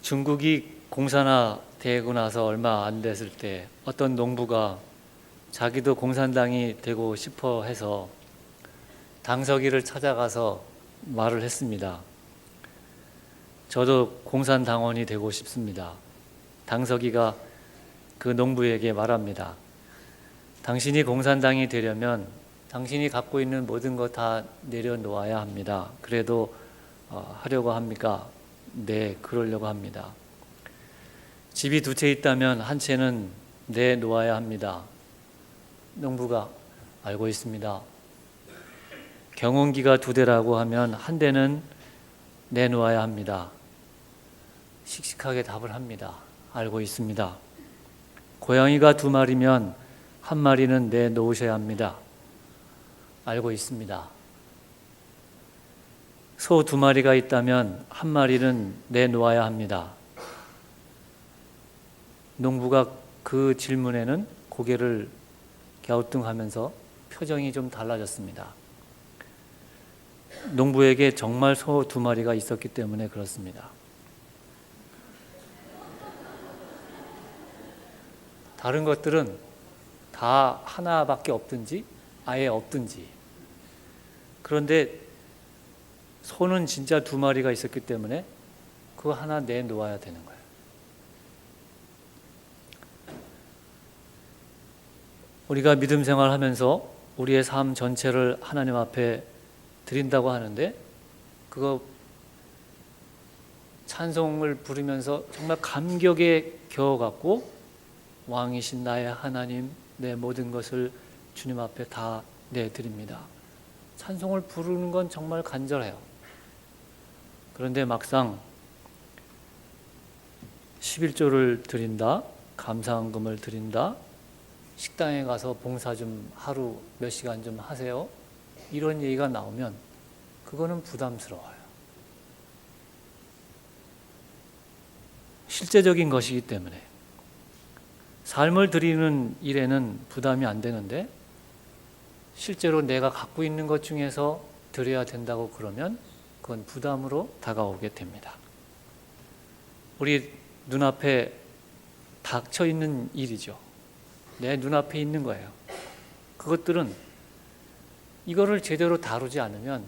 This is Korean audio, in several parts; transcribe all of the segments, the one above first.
중국이 공산화되고 나서 얼마 안 됐을 때 어떤 농부가 자기도 공산당이 되고 싶어 해서 당서기를 찾아가서 말을 했습니다. 저도 공산당원이 되고 싶습니다. 당서기가 그 농부에게 말합니다. 당신이 공산당이 되려면 당신이 갖고 있는 모든 것 다 내려놓아야 합니다. 그래도 하려고 합니까? 네, 그러려고 합니다. 집이 두 채 있다면 한 채는 내놓아야 합니다. 농부가 알고 있습니다. 경운기가 두 대라고 하면 한 대는 내놓아야 합니다. 씩씩하게 답을 합니다. 알고 있습니다. 고양이가 두 마리면 한 마리는 내놓으셔야 합니다. 알고 있습니다. 소 두 마리가 있다면 한 마리는 내놓아야 합니다. 농부가 그 질문에는 고개를 갸우뚱하면서 표정이 좀 달라졌습니다. 농부에게 정말 소 두 마리가 있었기 때문에 그렇습니다. 다른 것들은 다 하나밖에 없든지 아예 없든지, 그런데 소는 진짜 두 마리가 있었기 때문에 그거 하나 내놓아야 되는 거예요. 우리가 믿음 생활하면서 우리의 삶 전체를 하나님 앞에 드린다고 하는데, 그거 찬송을 부르면서 정말 감격에 겨워갖고 왕이신 나의 하나님, 내 모든 것을 주님 앞에 다 내드립니다. 찬송을 부르는 건 정말 간절해요. 그런데 막상 11조를 드린다, 감사헌금을 드린다, 식당에 가서 봉사 좀 하루 몇 시간 좀 하세요, 이런 얘기가 나오면 그거는 부담스러워요. 실제적인 것이기 때문에 삶을 드리는 일에는 부담이 안 되는데, 실제로 내가 갖고 있는 것 중에서 드려야 된다고 그러면 그건 부담으로 다가오게 됩니다. 우리 눈앞에 닥쳐 있는 일이죠. 내 눈앞에 있는 거예요. 그것들은 이거를 제대로 다루지 않으면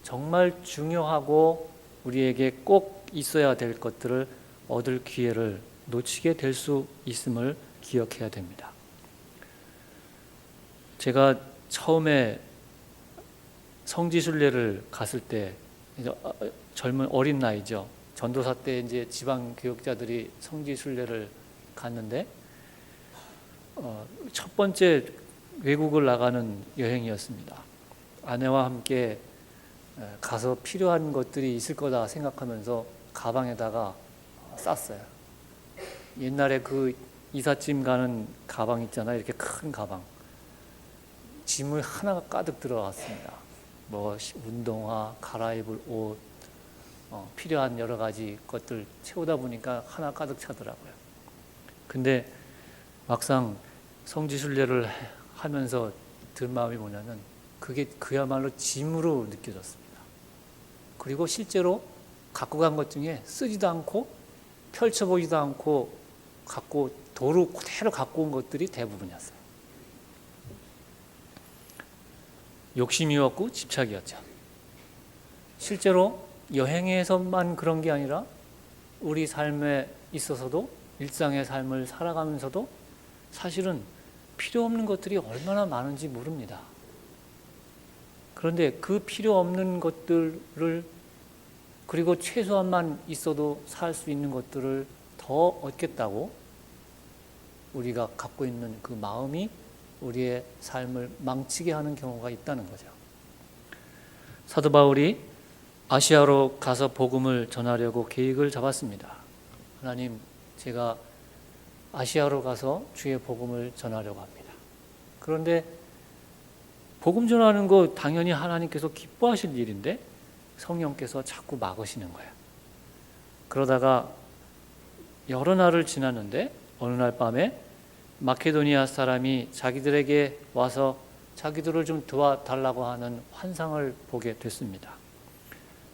정말 중요하고 우리에게 꼭 있어야 될 것들을 얻을 기회를 놓치게 될 수 있음을 기억해야 됩니다. 제가 처음에 성지순례를 갔을 때, 젊은 어린 나이죠. 전도사 때 이제 지방 교역자들이 성지순례를 갔는데, 첫 번째 외국을 나가는 여행이었습니다. 아내와 함께 가서 필요한 것들이 있을 거다 생각하면서 가방에다가 쌌어요. 옛날에 그 이삿짐 가는 가방 있잖아요. 이렇게 큰 가방. 짐을 하나가 가득 들어갔습니다. 뭐 운동화, 갈아입을 옷, 필요한 여러 가지 것들 채우다 보니까 하나 가득 차더라고요. 근데 막상 성지순례를 하면서 든 마음이 뭐냐면, 그게 그야말로 짐으로 느껴졌습니다. 그리고 실제로 갖고 간 것 중에 쓰지도 않고 펼쳐보지도 않고 갖고 도로 그대로 갖고 온 것들이 대부분이었어요. 욕심이었고 집착이었죠. 실제로 여행에서만 그런 게 아니라 우리 삶에 있어서도, 일상의 삶을 살아가면서도 사실은 필요 없는 것들이 얼마나 많은지 모릅니다. 그런데 그 필요 없는 것들을, 그리고 최소한만 있어도 살 수 있는 것들을 더 얻겠다고 우리가 갖고 있는 그 마음이 우리의 삶을 망치게 하는 경우가 있다는 거죠. 사도 바울이 아시아로 가서 복음을 전하려고 계획을 잡았습니다. 하나님, 제가 아시아로 가서 주의 복음을 전하려고 합니다. 그런데 복음 전하는 거 당연히 하나님께서 기뻐하실 일인데 성령께서 자꾸 막으시는 거예요. 그러다가 여러 날을 지났는데 어느 날 밤에 마케도니아 사람이 자기들에게 와서 자기들을 좀 도와달라고 하는 환상을 보게 됐습니다.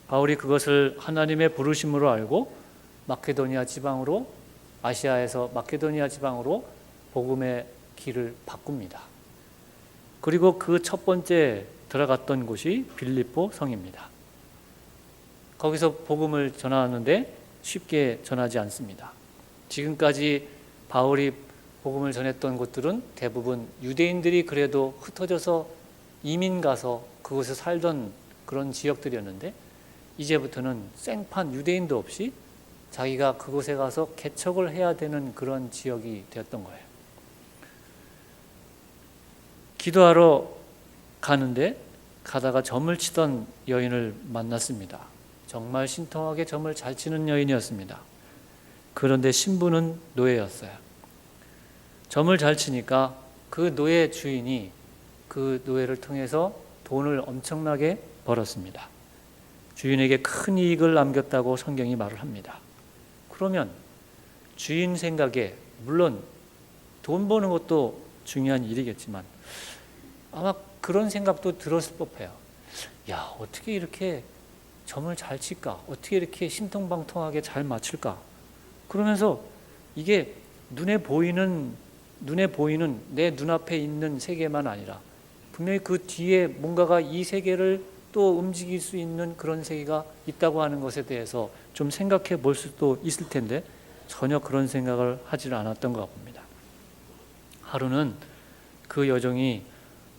바울이 그것을 하나님의 부르심으로 알고 마케도니아 지방으로, 아시아에서 마케도니아 지방으로 복음의 길을 바꿉니다. 그리고 그 첫 번째 들어갔던 곳이 빌립보 성입니다. 거기서 복음을 전하는데 쉽게 전하지 않습니다. 지금까지 바울이 복음을 전했던 곳들은 대부분 유대인들이 그래도 흩어져서 이민 가서 그곳에 살던 그런 지역들이었는데, 이제부터는 생판 유대인도 없이 자기가 그곳에 가서 개척을 해야 되는 그런 지역이 되었던 거예요. 기도하러 가는데 가다가 점을 치던 여인을 만났습니다. 정말 신통하게 점을 잘 치는 여인이었습니다. 그런데 신부는 노예였어요. 점을 잘 치니까 그 노예 주인이 그 노예를 통해서 돈을 엄청나게 벌었습니다. 주인에게 큰 이익을 남겼다고 성경이 말을 합니다. 그러면 주인 생각에, 물론 돈 버는 것도 중요한 일이겠지만 아마 그런 생각도 들었을 법해요. 야, 어떻게 이렇게 점을 잘 칠까? 어떻게 이렇게 신통방통하게 잘 맞출까? 그러면서 이게 눈에 보이는 내 눈앞에 있는 세계만 아니라 분명히 그 뒤에 뭔가가 이 세계를 또 움직일 수 있는 그런 세계가 있다고 하는 것에 대해서 좀 생각해 볼 수도 있을 텐데 전혀 그런 생각을 하지 않았던 것 같습니다. 하루는 그 여종이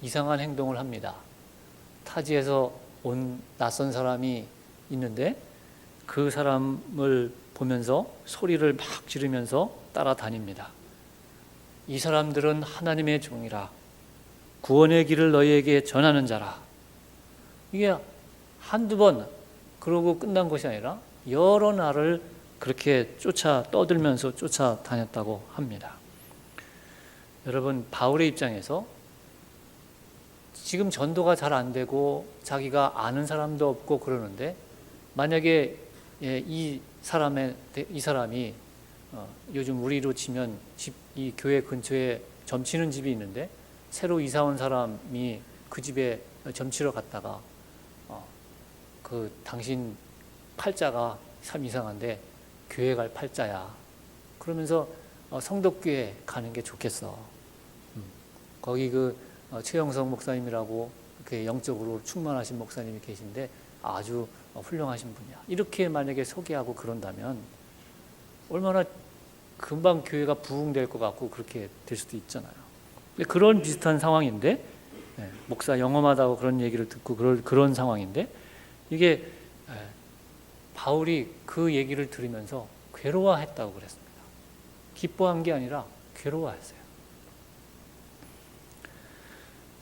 이상한 행동을 합니다. 타지에서 온 낯선 사람이 있는데 그 사람을 보면서 소리를 막 지르면서 따라다닙니다. 이 사람들은 하나님의 종이라, 구원의 길을 너희에게 전하는 자라. 이게 한두 번 그러고 끝난 것이 아니라 여러 날을 그렇게 떠들면서 쫓아다녔다고 합니다. 여러분, 바울의 입장에서 지금 전도가 잘 안 되고 자기가 아는 사람도 없고 그러는데, 만약에 이 사람이 요즘 우리로 치면 이 교회 근처에 점치는 집이 있는데 새로 이사 온 사람이 그 집에 점치러 갔다가 그 당신 팔자가 참 이상한데 교회 갈 팔자야. 그러면서 성덕교회 가는 게 좋겠어. 거기 최영석 목사님이라고 그 영적으로 충만하신 목사님이 계신데 아주 훌륭하신 분이야. 이렇게 만약에 소개하고 그런다면 얼마나 금방 교회가 부흥될 것 같고 그렇게 될 수도 있잖아요. 그런 비슷한 상황인데, 목사 영험하다고 그런 얘기를 듣고 그런 상황인데, 이게 바울이 그 얘기를 들으면서 괴로워했다고 그랬습니다. 기뻐한 게 아니라 괴로워했어요.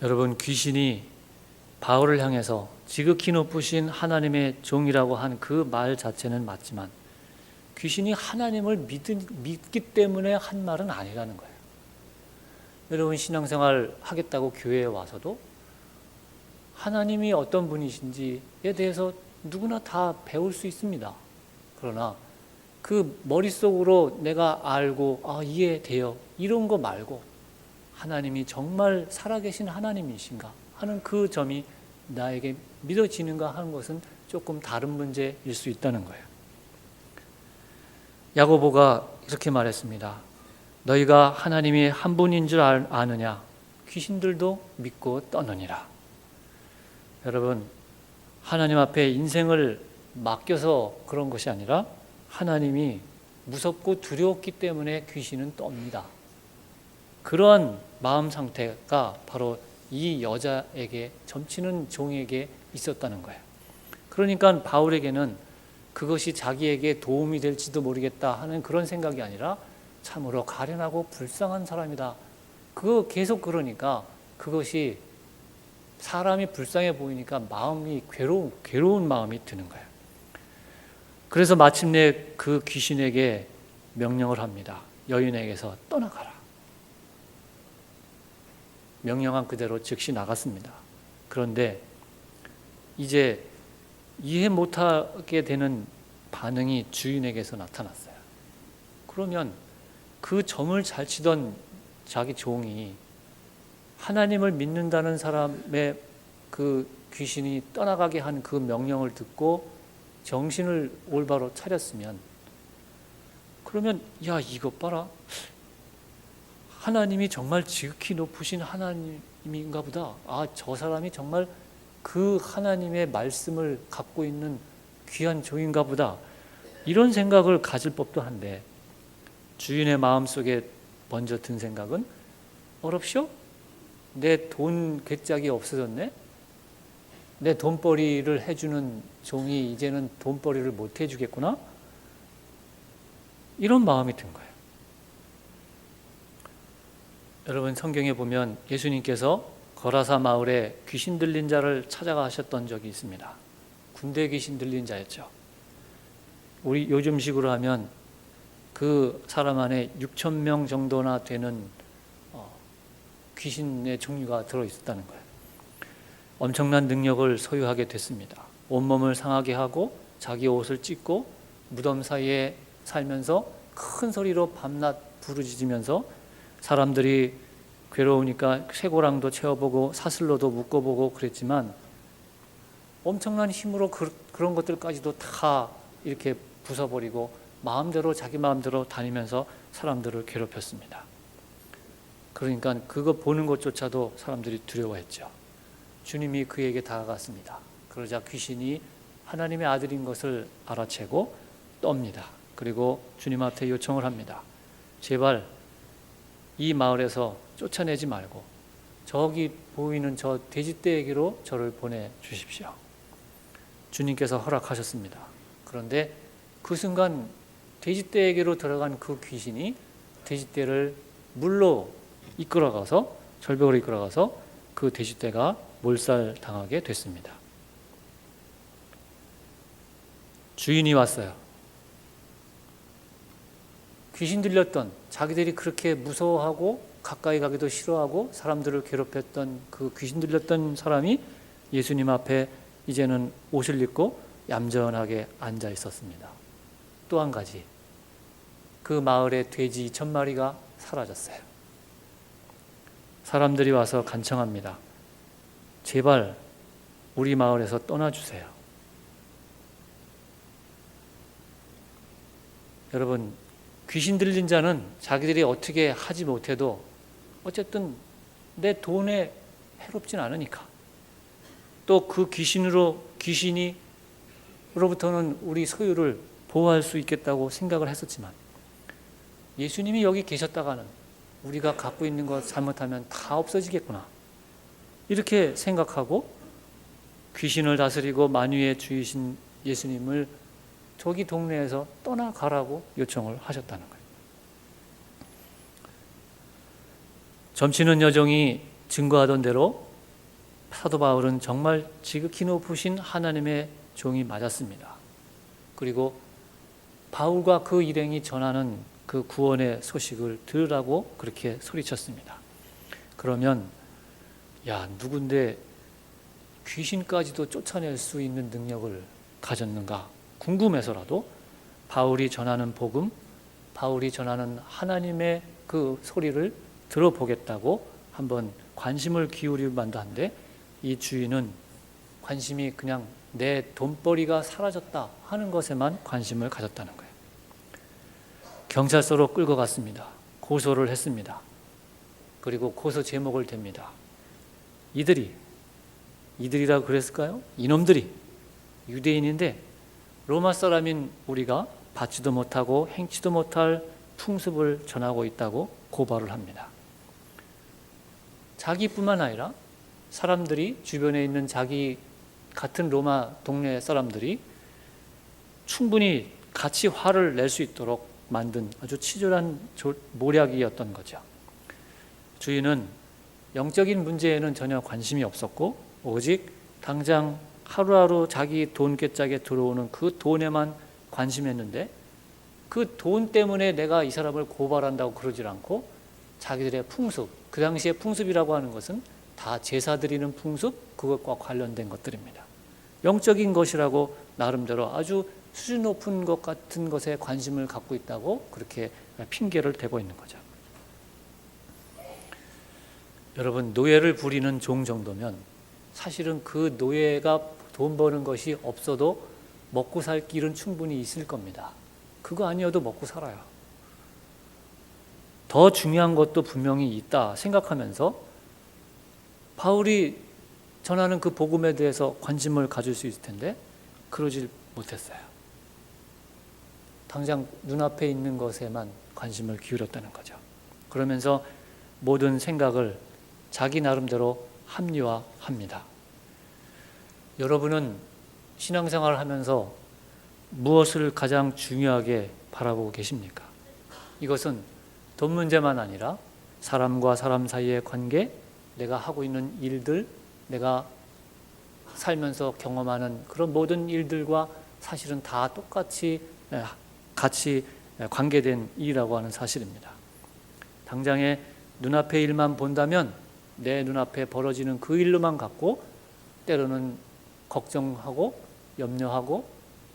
여러분, 귀신이 바울을 향해서 지극히 높으신 하나님의 종이라고 한 그 말 자체는 맞지만 귀신이 하나님을 믿기 때문에 한 말은 아니라는 거예요. 여러분, 신앙생활 하겠다고 교회에 와서도 하나님이 어떤 분이신지에 대해서 누구나 다 배울 수 있습니다. 그러나 그 머릿속으로 내가 알고 이해돼요, 이런 거 말고 하나님이 정말 살아계신 하나님이신가 하는 그 점이 나에게 믿어지는가 하는 것은 조금 다른 문제일 수 있다는 거예요. 야고보가 이렇게 말했습니다. 너희가 하나님이 한 분인 줄 아느냐? 귀신들도 믿고 떠느니라. 여러분, 하나님 앞에 인생을 맡겨서 그런 것이 아니라 하나님이 무섭고 두려웠기 때문에 귀신은 떱니다. 그러한 마음 상태가 바로 이 여자에게, 점치는 종에게 있었다는 거예요. 그러니까 바울에게는 그것이 자기에게 도움이 될지도 모르겠다 하는 그런 생각이 아니라 참으로 가련하고 불쌍한 사람이다. 그거 계속 그러니까 그것이 사람이 불쌍해 보이니까 마음이 괴로운 마음이 드는 거예요. 그래서 마침내 그 귀신에게 명령을 합니다. 여인에게서 떠나가라. 명령한 그대로 즉시 나갔습니다. 그런데 이제 이해 못하게 되는 반응이 주인에게서 나타났어요. 그러면 그 점을 잘 치던 자기 종이 하나님을 믿는다는 사람의 그 귀신이 떠나가게 한 그 명령을 듣고 정신을 올바로 차렸으면 그러면 야, 이것 봐라, 하나님이 정말 지극히 높으신 하나님인가 보다. 아, 저 사람이 정말 그 하나님의 말씀을 갖고 있는 귀한 종인가 보다. 이런 생각을 가질 법도 한데, 주인의 마음속에 먼저 든 생각은 어렵쇼? 내 돈 괴짝이 없어졌네? 내 돈벌이를 해주는 종이 이제는 돈벌이를 못 해주겠구나? 이런 마음이 든 거예요. 여러분, 성경에 보면 예수님께서 거라사 마을에 귀신 들린 자를 찾아가셨던 적이 있습니다. 군대 귀신 들린 자였죠. 우리 요즘식으로 하면 그 사람 안에 6,000명 정도나 되는 귀신의 종류가 들어있었다는 거예요. 엄청난 능력을 소유하게 됐습니다. 온몸을 상하게 하고 자기 옷을 찢고 무덤 사이에 살면서 큰 소리로 밤낮 부르짖으면서 사람들이 괴로우니까 쇠고랑도 채워보고 사슬로도 묶어보고 그랬지만 엄청난 힘으로 그런 것들까지도 다 이렇게 부숴버리고 마음대로 자기 마음대로 다니면서 사람들을 괴롭혔습니다. 그러니까 그거 보는 것조차도 사람들이 두려워했죠. 주님이 그에게 다가갔습니다. 그러자 귀신이 하나님의 아들인 것을 알아채고 떱니다. 그리고 주님 앞에 요청을 합니다. 제발 이 마을에서 쫓아내지 말고 저기 보이는 저 돼지떼에게로 저를 보내주십시오. 주님께서 허락하셨습니다. 그런데 그 순간 돼지떼에게로 들어간 그 귀신이 돼지떼를 물로 이끌어가서, 절벽으로 이끌어가서 그 돼지떼가 몰살당하게 됐습니다. 주인이 왔어요. 귀신 들렸던, 자기들이 그렇게 무서워하고 가까이 가기도 싫어하고 사람들을 괴롭혔던 그 귀신 들렸던 사람이 예수님 앞에 이제는 옷을 입고 얌전하게 앉아 있었습니다. 또 한 가지, 그 마을에 돼지 2,000마리가 사라졌어요. 사람들이 와서 간청합니다. 제발 우리 마을에서 떠나주세요. 여러분, 귀신 들린 자는 자기들이 어떻게 하지 못해도 어쨌든 내 돈에 해롭진 않으니까, 또 그 귀신으로부터는 우리 소유를 보호할 수 있겠다고 생각을 했었지만, 예수님이 여기 계셨다가는 우리가 갖고 있는 것 잘못하면 다 없어지겠구나, 이렇게 생각하고 귀신을 다스리고 만유의 주이신 예수님을 저기 동네에서 떠나가라고 요청을 하셨다는 거예요. 점치는 여종이 증거하던 대로 사도 바울은 정말 지극히 높으신 하나님의 종이 맞았습니다. 그리고 바울과 그 일행이 전하는 그 구원의 소식을 들으라고 그렇게 소리쳤습니다. 그러면 야, 누군데 귀신까지도 쫓아낼 수 있는 능력을 가졌는가 궁금해서라도 바울이 전하는 복음, 바울이 전하는 하나님의 그 소리를 들어보겠다고 한번 관심을 기울일 만도 한데, 이 주인은 관심이 그냥 내 돈벌이가 사라졌다 하는 것에만 관심을 가졌다는 거예요. 경찰서로 끌고 갔습니다. 고소를 했습니다. 그리고 고소 제목을 댑니다. 이들이라고 그랬을까요? 이놈들이 유대인인데 로마 사람인 우리가 받지도 못하고 행치도 못할 풍습을 전하고 있다고 고발을 합니다. 자기뿐만 아니라 사람들이, 주변에 있는 자기 같은 로마 동네 사람들이 충분히 같이 화를 낼 수 있도록 만든 아주 치졸한 모략이었던 거죠. 주인은 영적인 문제에는 전혀 관심이 없었고 오직 당장 하루하루 자기 돈 꾀짝에 들어오는 그 돈에만 관심했는데, 그 돈 때문에 내가 이 사람을 고발한다고 그러질 않고 자기들의 풍습, 그 당시에 풍습이라고 하는 것은 다 제사 드리는 풍습, 그것과 관련된 것들입니다. 영적인 것이라고 나름대로 아주 수준 높은 것 같은 것에 관심을 갖고 있다고 그렇게 핑계를 대고 있는 거죠. 여러분, 노예를 부리는 종 정도면 사실은 그 노예가 돈 버는 것이 없어도 먹고 살 길은 충분히 있을 겁니다. 그거 아니어도 먹고 살아요. 더 중요한 것도 분명히 있다 생각하면서 바울이 전하는 그 복음에 대해서 관심을 가질 수 있을 텐데 그러질 못했어요. 당장 눈앞에 있는 것에만 관심을 기울였다는 거죠. 그러면서 모든 생각을 자기 나름대로 합리화합니다. 여러분은 신앙생활을 하면서 무엇을 가장 중요하게 바라보고 계십니까? 이것은 돈 문제만 아니라 사람과 사람 사이의 관계, 내가 하고 있는 일들, 내가 살면서 경험하는 그런 모든 일들과 사실은 다 똑같이 같이 관계된 일이라고 하는 사실입니다. 당장에 눈앞의 일만 본다면 내 눈앞에 벌어지는 그 일로만 갖고 때로는 걱정하고 염려하고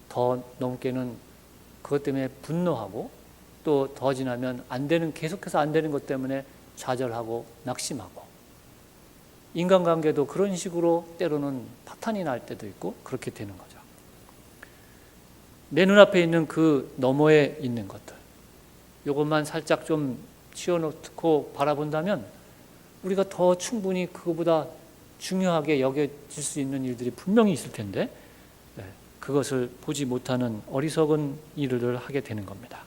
더 넘게는 그것 때문에 분노하고 또 더 지나면 계속해서 안 되는 것 때문에 좌절하고 낙심하고 인간관계도 그런 식으로 때로는 파탄이 날 때도 있고 그렇게 되는 거죠. 내 눈앞에 있는 그 너머에 있는 것들 이것만 살짝 좀 치워놓고 바라본다면 우리가 더 충분히 그거보다 중요하게 여겨질 수 있는 일들이 분명히 있을 텐데 그것을 보지 못하는 어리석은 일을 하게 되는 겁니다.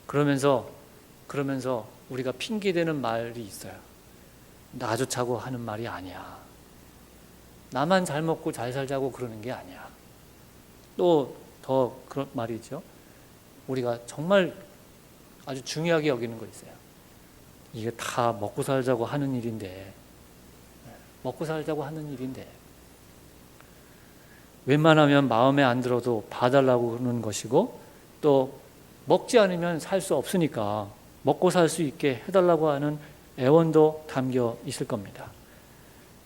그러면서 우리가 핑계대는 말이 있어요. 나 좋자고 하는 말이 아니야. 나만 잘 먹고 잘 살자고 그러는 게 아니야. 또 더 그런 말이 있죠. 우리가 정말 아주 중요하게 여기는 거 있어요. 이게 다 먹고 살자고 하는 일인데 웬만하면 마음에 안 들어도 봐달라고 그러는 것이고 또 먹지 않으면 살 수 없으니까 먹고 살 수 있게 해달라고 하는 애원도 담겨 있을 겁니다.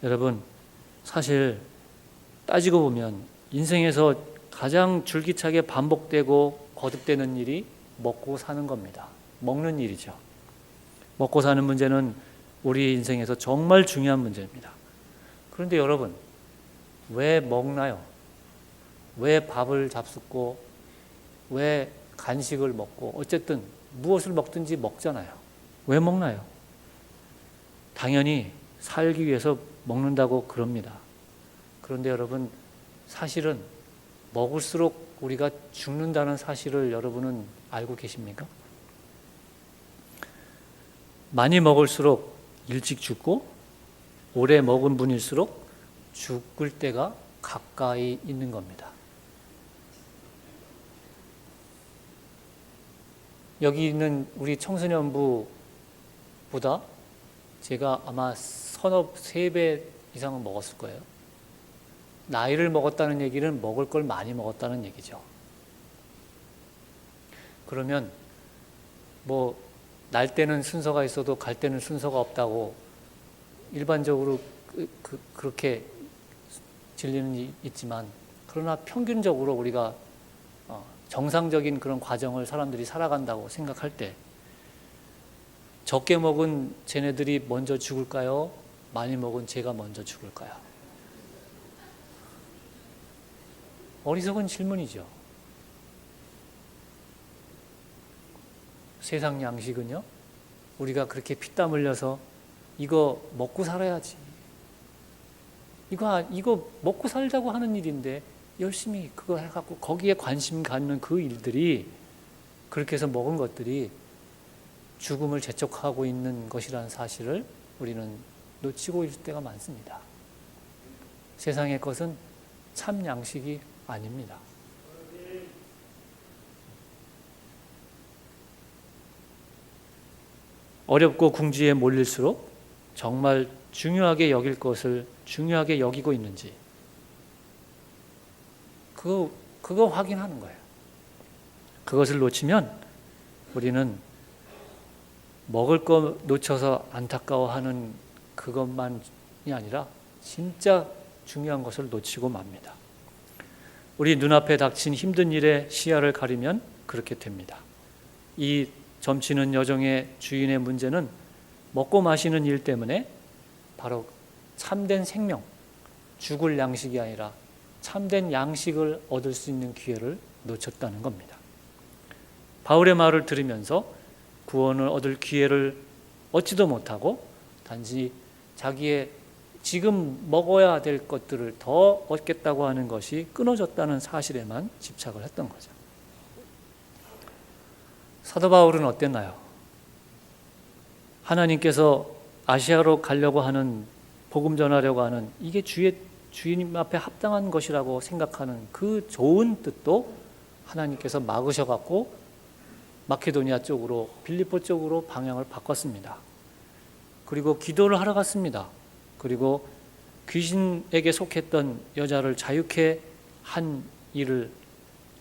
여러분 사실 따지고 보면 인생에서 가장 줄기차게 반복되고 거듭되는 일이 먹고 사는 겁니다. 먹는 일이죠. 먹고 사는 문제는 우리 인생에서 정말 중요한 문제입니다. 그런데 여러분 왜 먹나요? 왜 밥을 잡숫고 왜 간식을 먹고 어쨌든 무엇을 먹든지 먹잖아요. 왜 먹나요? 당연히 살기 위해서 먹는다고 그럽니다. 그런데 여러분 사실은 먹을수록 우리가 죽는다는 사실을 여러분은 알고 계십니까? 많이 먹을수록 일찍 죽고 오래 먹은 분일수록 죽을 때가 가까이 있는 겁니다. 여기 있는 우리 청소년부보다 제가 아마 서너 3배 이상은 먹었을 거예요. 나이를 먹었다는 얘기는 먹을 걸 많이 먹었다는 얘기죠. 그러면 뭐 날 때는 순서가 있어도 갈 때는 순서가 없다고 일반적으로 그렇게 진리는 있지만 그러나 평균적으로 우리가 정상적인 그런 과정을 사람들이 살아간다고 생각할 때 적게 먹은 쟤네들이 먼저 죽을까요? 많이 먹은 제가 먼저 죽을까요? 어리석은 질문이죠. 세상 양식은요, 우리가 그렇게 피땀 흘려서 이거 먹고 살아야지. 이거 먹고 살자고 하는 일인데 열심히 그거 해갖고 거기에 관심 갖는 그 일들이 그렇게 해서 먹은 것들이 죽음을 재촉하고 있는 것이라는 사실을 우리는 놓치고 있을 때가 많습니다. 세상의 것은 참 양식이 아닙니다. 어렵고 궁지에 몰릴수록 정말 중요하게 여길 것을 중요하게 여기고 있는지 그거 확인하는 거예요. 그것을 놓치면 우리는 먹을 거 놓쳐서 안타까워하는 그것만이 아니라 진짜 중요한 것을 놓치고 맙니다. 우리 눈앞에 닥친 힘든 일에 시야를 가리면 그렇게 됩니다. 이 점치는 여정의 주인의 문제는 먹고 마시는 일 때문에 바로 참된 생명, 죽을 양식이 아니라 참된 양식을 얻을 수 있는 기회를 놓쳤다는 겁니다. 바울의 말을 들으면서 구원을 얻을 기회를 얻지도 못하고 단지 자기의 지금 먹어야 될 것들을 더 얻겠다고 하는 것이 끊어졌다는 사실에만 집착을 했던 거죠. 사도 바울은 어땠나요? 하나님께서 아시아로 가려고 하는, 복음 전하려고 하는, 이게 주님 앞에 합당한 것이라고 생각하는 그 좋은 뜻도 하나님께서 막으셔갖고 마케도니아 쪽으로, 빌립보 쪽으로 방향을 바꿨습니다. 그리고 기도를 하러 갔습니다. 그리고 귀신에게 속했던 여자를 자유케 한 일을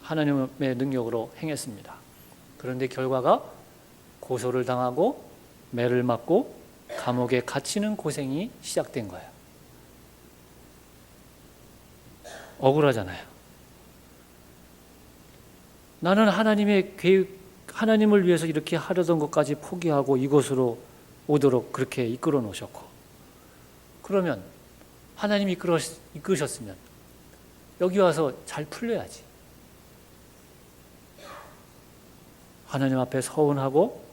하나님의 능력으로 행했습니다. 그런데 결과가 고소를 당하고 매를 맞고 감옥에 갇히는 고생이 시작된 거예요. 억울하잖아요. 나는 하나님의 계획, 하나님을 위해서 이렇게 하려던 것까지 포기하고 이곳으로 오도록 그렇게 이끌어 놓으셨고, 그러면 하나님이 이끄셨으면 여기 와서 잘 풀려야지. 하나님 앞에 서운하고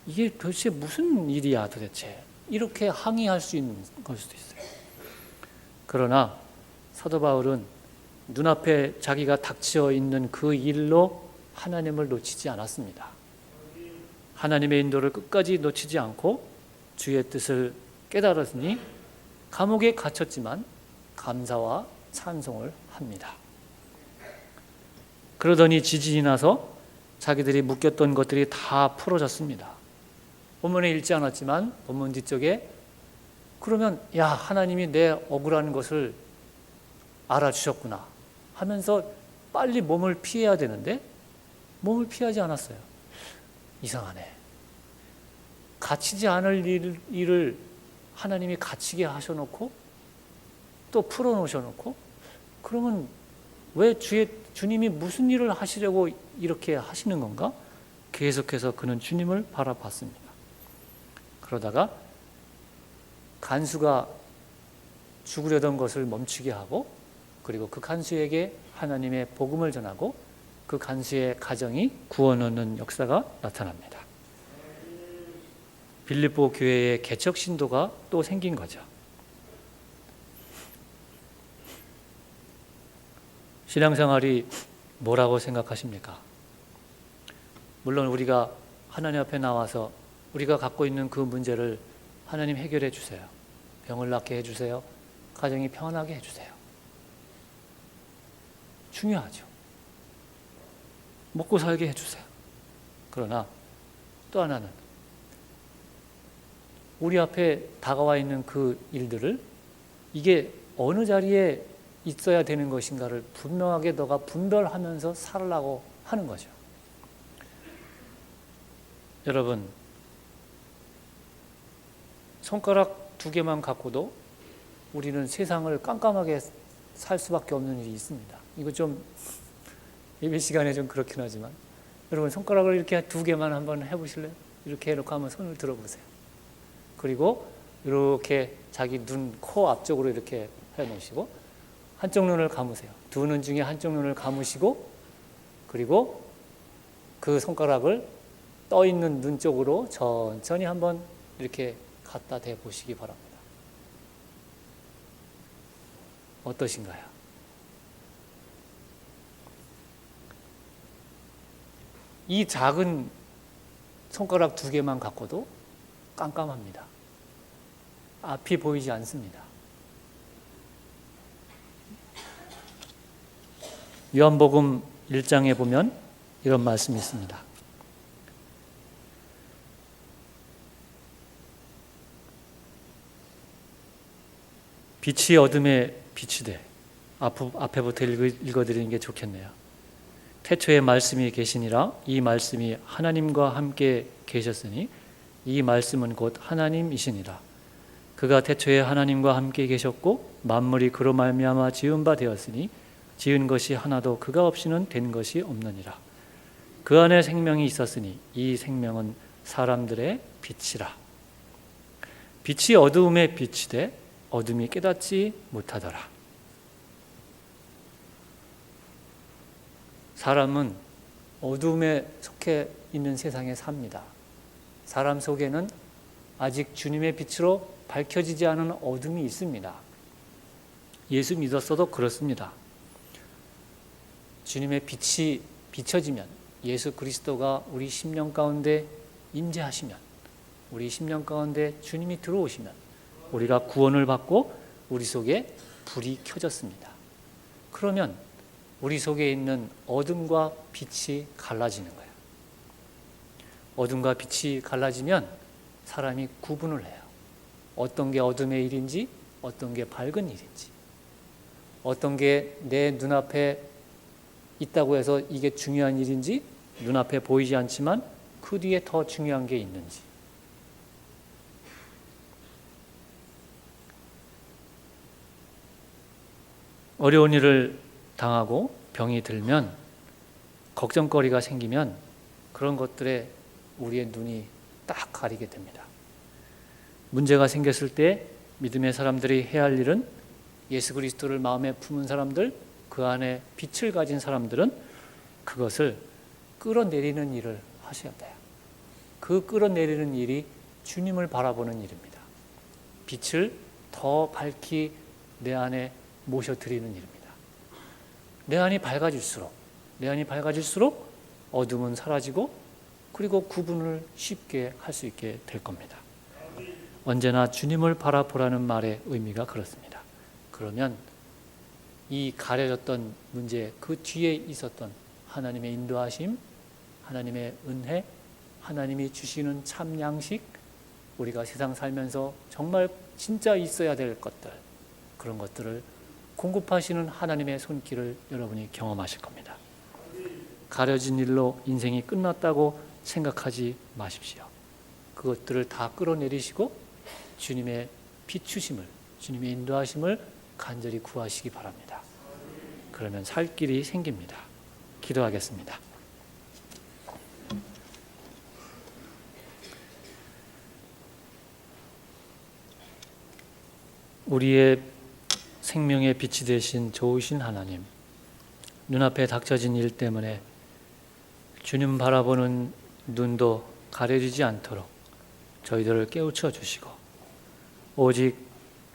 이게 도대체 무슨 일이야 도대체, 이렇게 항의할 수 있는 걸 수도 있어요. 그러나 사도 바울은 눈앞에 자기가 닥쳐 있는 그 일로 하나님을 놓치지 않았습니다. 하나님의 인도를 끝까지 놓치지 않고 주의 뜻을 깨달았으니 감옥에 갇혔지만 감사와 찬송을 합니다. 그러더니 지진이 나서 자기들이 묶였던 것들이 다 풀어졌습니다. 본문에 읽지 않았지만 본문 뒤쪽에, 그러면 야, 하나님이 내 억울한 것을 알아주셨구나 하면서 빨리 몸을 피해야 되는데 몸을 피하지 않았어요. 이상하네. 갇히지 않을 일을 하나님이 갇히게 하셔놓고 또 풀어놓으셔놓고, 그러면 왜 주님이 무슨 일을 하시려고 이렇게 하시는 건가? 계속해서 그는 주님을 바라봤습니다. 그러다가 간수가 죽으려던 것을 멈추게 하고, 그리고 그 간수에게 하나님의 복음을 전하고 그 간수의 가정이 구원 얻는 역사가 나타납니다. 빌립보 교회의 개척 신도가 또 생긴 거죠. 신앙생활이 뭐라고 생각하십니까? 물론 우리가 하나님 앞에 나와서 우리가 갖고 있는 그 문제를 하나님 해결해 주세요. 병을 낫게 해주세요. 가정이 평안하게 해주세요. 중요하죠. 먹고 살게 해주세요. 그러나 또 하나는 우리 앞에 다가와 있는 그 일들을 이게 어느 자리에 있어야 되는 것인가를 분명하게 너가 분별하면서 살으려고 하는 거죠. 여러분, 손가락 2개만 갖고도 우리는 세상을 깜깜하게 살 수밖에 없는 일이 있습니다. 이거 좀 예배 시간에 좀 그렇긴 하지만, 여러분 손가락을 이렇게 2개만 한번 해보실래요? 이렇게 해놓고 한번 손을 들어보세요. 그리고 이렇게 자기 눈, 코 앞쪽으로 이렇게 해놓으시고 한쪽 눈을 감으세요. 2눈 중에 한쪽 눈을 감으시고, 그리고 그 손가락을 떠 있는 눈 쪽으로 천천히 한번 이렇게 갖다 대 보시기 바랍니다. 어떠신가요? 이 작은 손가락 2개만 갖고도 깜깜합니다. 앞이 보이지 않습니다. 요한복음 1장에 보면 이런 말씀이 있습니다. 빛이 어둠에 비추되, 앞에부터 읽어드리는 게 좋겠네요. 태초에 말씀이 계시니라. 이 말씀이 하나님과 함께 계셨으니 이 말씀은 곧 하나님이시니라. 그가 태초에 하나님과 함께 계셨고 만물이 그로 말미암아 지은 바 되었으니 지은 것이 하나도 그가 없이는 된 것이 없느니라. 그 안에 생명이 있었으니 이 생명은 사람들의 빛이라. 빛이 어두움에 비치되 어둠이 깨닫지 못하더라. 사람은 어둠에 속해 있는 세상에 삽니다. 사람 속에는 아직 주님의 빛으로 밝혀지지 않은 어둠이 있습니다. 예수 믿었어도 그렇습니다. 주님의 빛이 비춰지면, 예수 그리스도가 우리 심령 가운데 임재하시면, 우리 심령 가운데 주님이 들어오시면 우리가 구원을 받고 우리 속에 불이 켜졌습니다. 그러면 우리 속에 있는 어둠과 빛이 갈라지는 거예요. 어둠과 빛이 갈라지면 사람이 구분을 해요. 어떤 게 어둠의 일인지, 어떤 게 밝은 일인지, 어떤 게 내 눈앞에 있다고 해서 이게 중요한 일인지, 눈앞에 보이지 않지만 그 뒤에 더 중요한 게 있는지. 어려운 일을 당하고 병이 들면, 걱정거리가 생기면 그런 것들에 우리의 눈이 딱 가리게 됩니다. 문제가 생겼을 때 믿음의 사람들이 해야 할 일은, 예수 그리스도를 마음에 품은 사람들, 그 안에 빛을 가진 사람들은 그것을 끌어내리는 일을 하셔야 돼요. 그 끌어내리는 일이 주님을 바라보는 일입니다. 빛을 더 밝히 내 안에 모셔드리는 일입니다. 내 안이 밝아질수록 어둠은 사라지고, 그리고 구분을 쉽게 할 수 있게 될 겁니다. 언제나 주님을 바라보라는 말의 의미가 그렇습니다. 그러면 이 가려졌던 문제, 그 뒤에 있었던 하나님의 인도하심, 하나님의 은혜, 하나님이 주시는 참 양식, 우리가 세상 살면서 정말 진짜 있어야 될 것들, 그런 것들을 공급하시는 하나님의 손길을 여러분이 경험하실 겁니다. 가려진 일로 인생이 끝났다고 생각하지 마십시오. 그것들을 다 끌어내리시고 주님의 비추심을, 주님의 인도하심을 간절히 구하시기 바랍니다. 그러면 살 길이 생깁니다. 기도하겠습니다. 우리의 생명의 빛이 되신 좋으신 하나님, 눈앞에 닥쳐진 일 때문에 주님 바라보는 눈도 가려지지 않도록 저희들을 깨우쳐 주시고, 오직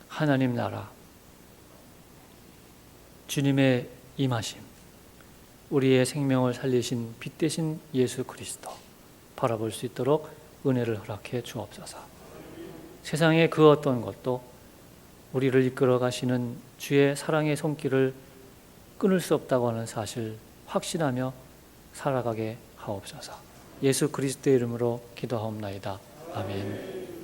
하나님 나라, 주님의 임하심, 우리의 생명을 살리신 빛 되신 예수 그리스도 바라볼 수 있도록 은혜를 허락해 주옵소서. 세상의 그 어떤 것도 우리를 이끌어 가시는 주의 사랑의 손길을 끊을 수 없다고 하는 사실 확신하며 살아가게 하옵소서. 예수 그리스도의 이름으로 기도하옵나이다. 아멘.